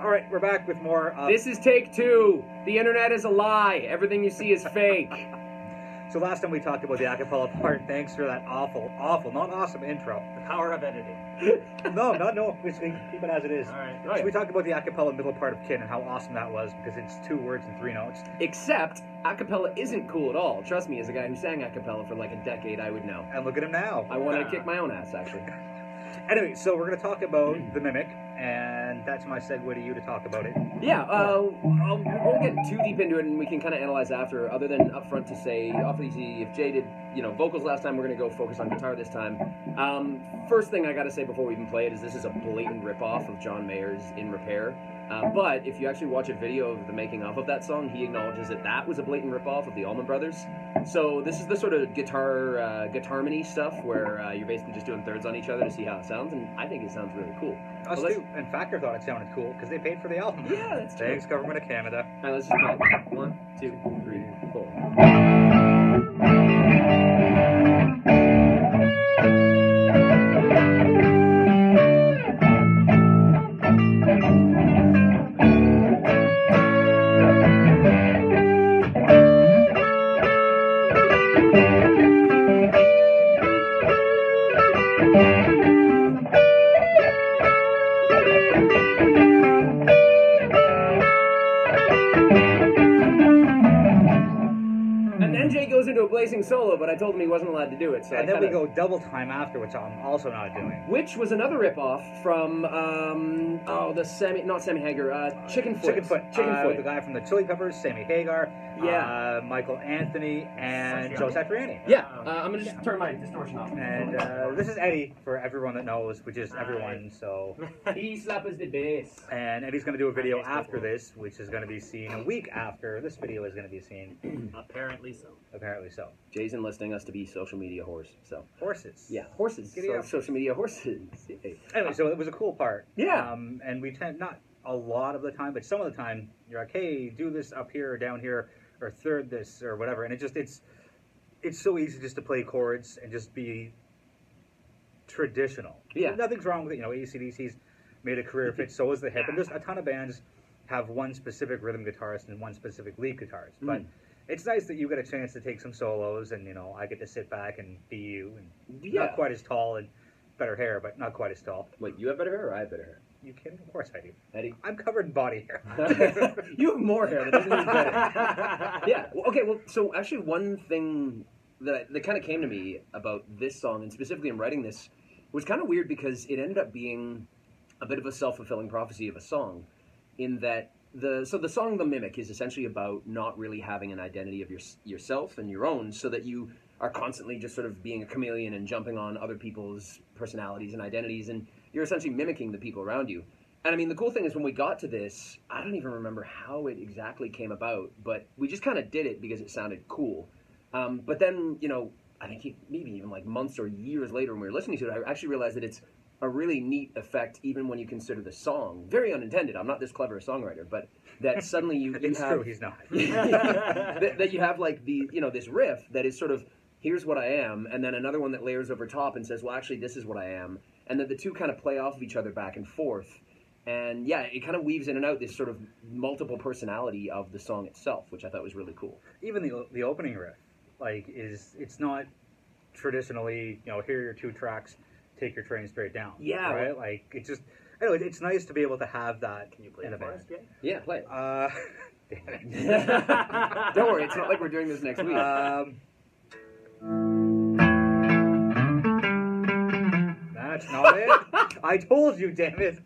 All right, we're back with more. This is take 2. The internet is a lie. Everything you see is fake. So last time we talked about the acapella part. Thanks for that awful, not awesome intro. The power of editing. No. We keep it as it is. All right. So we talked about the acapella middle part of Kin and how awesome that was because it's 2 words and 3 notes. Except acapella isn't cool at all. Trust me, as a guy who sang acapella for like a decade, I would know. And look at him now. I wanted to kick my own ass, actually. Anyway, so we're going to talk about the Mimic, and that's my segue to you to talk about it. Yeah, we won't get too deep into it, and we can kind of analyze after, other than up front to say, obviously, if Jay did, vocals last time, we're going to go focus on guitar this time. First thing I got to say before we even play it is this is a blatant ripoff of John Mayer's In Repair. But if you actually watch a video of the making of that song, he acknowledges that that was a blatant ripoff of the Allman Brothers. So this is the sort of Guitarmony stuff where you're basically just doing thirds on each other to see how it sounds, and I think it sounds really cool. Us too. And Factor thought it sounded cool because they paid for the album. Yeah, that's true. Thanks, Government of Canada. All right, let's just play it. 1, 2, 3, 4. Blazing solo, but I told him he wasn't allowed to do it. So and then we go double time after, which I'm also not doing. Which was another ripoff from not Sammy Hagar, Chickenfoot. The guy from the Chili Peppers, Sammy Hagar. Yeah. Michael Anthony and Joe Satriani. Yeah. I'm gonna just turn my distortion off. And this is Eddy for everyone that knows, which is everyone. So he slappers the bass. And Eddie's gonna do a video after this, which is gonna be seen a week after this video is gonna be seen. Apparently so. Apparently so. Jay's enlisting us to be social media horse. So horses. Yeah, horses. Social media horses. Anyway, so it was a cool part. Yeah. And we tend, not a lot of the time, but some of the time, you're like, hey, do this up here or down here, or third this or whatever, and it's so easy just to play chords and just be traditional. Yeah. Nothing's wrong with it. AC/DC's made a career fit. So is the hip, and there's a ton of bands have one specific rhythm guitarist and one specific lead guitarist, but. It's nice that you get a chance to take some solos, and I get to sit back and be you, and not quite as tall and better hair, but not quite as tall. Wait, you have better hair, or I have better hair? You kidding? Of course I do. Eddie, I'm covered in body hair. You have more hair. That doesn't mean better. Yeah. Well, okay. Well, so actually, one thing that kind of came to me about this song, and specifically in writing this, was kind of weird because it ended up being a bit of a self-fulfilling prophecy of a song, in that. The song The Mimic is essentially about not really having an identity of yourself and your own, so that you are constantly just sort of being a chameleon and jumping on other people's personalities and identities, and you're essentially mimicking the people around you. And I mean, the cool thing is when we got to this, I don't even remember how it exactly came about, but we just kind of did it because it sounded cool. But then, I think maybe even like months or years later when we were listening to it, I actually realized that it's a really neat effect, even when you consider the song very unintended. I'm not this clever a songwriter, but that suddenly you it's have true, he's not. that you have like the this riff that is sort of here's what I am, and then another one that layers over top and says, well, actually, this is what I am, and that the two kind of play off of each other back and forth, and yeah, it kind of weaves in and out this sort of multiple personality of the song itself, which I thought was really cool. Even the opening riff, it's not traditionally here are your 2 tracks. Take your train straight down. Yeah. Right? Like, it's just... Anyway, it's nice to be able to have that. Can you play in a band? Yeah, play it. Damn it. Don't worry, it's not like we're doing this next week. That's not it. I told you, damn it.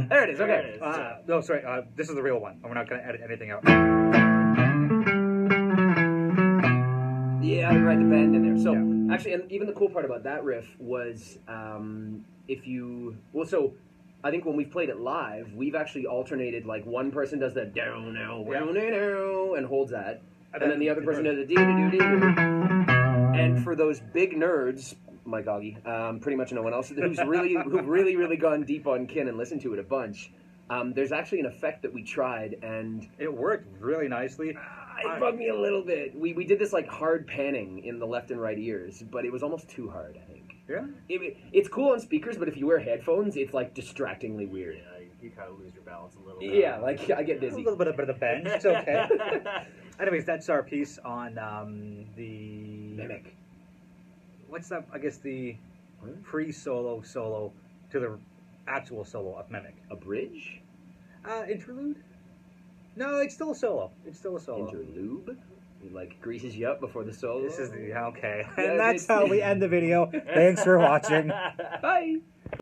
There it is, okay. There it is. No, sorry, this is the real one. And we're not going to edit anything out. Yeah, you're right, the bend in there. So, actually, and even the cool part about that riff was so I think when we've played it live, we've actually alternated, like, one person does the down, and holds that, and then the other person does a dee-doo-doo-doo. And for those big nerds, Mike Augie, pretty much no one else, who've really gone deep on Kin and listened to it a bunch, there's actually an effect that we tried, and... It worked really nicely. It bugged me a little bit. We did this like hard panning in the left and right ears, but it was almost too hard, I think. Yeah. It's cool on speakers, but if you wear headphones, it's like distractingly weird. Yeah, you kind of lose your balance a little bit. Yeah, like I get A dizzy. little bit of a bend. It's okay. Anyways, that's our piece on the Mimic. What's that? I guess the What? pre-solo solo to the actual solo of Mimic. A bridge? Interlude? No, it's still a solo. It's still a solo. Interlube? It like greases you up before the solo. This is the okay. Yeah, And that's it's- how we end the video. Thanks for watching. Bye.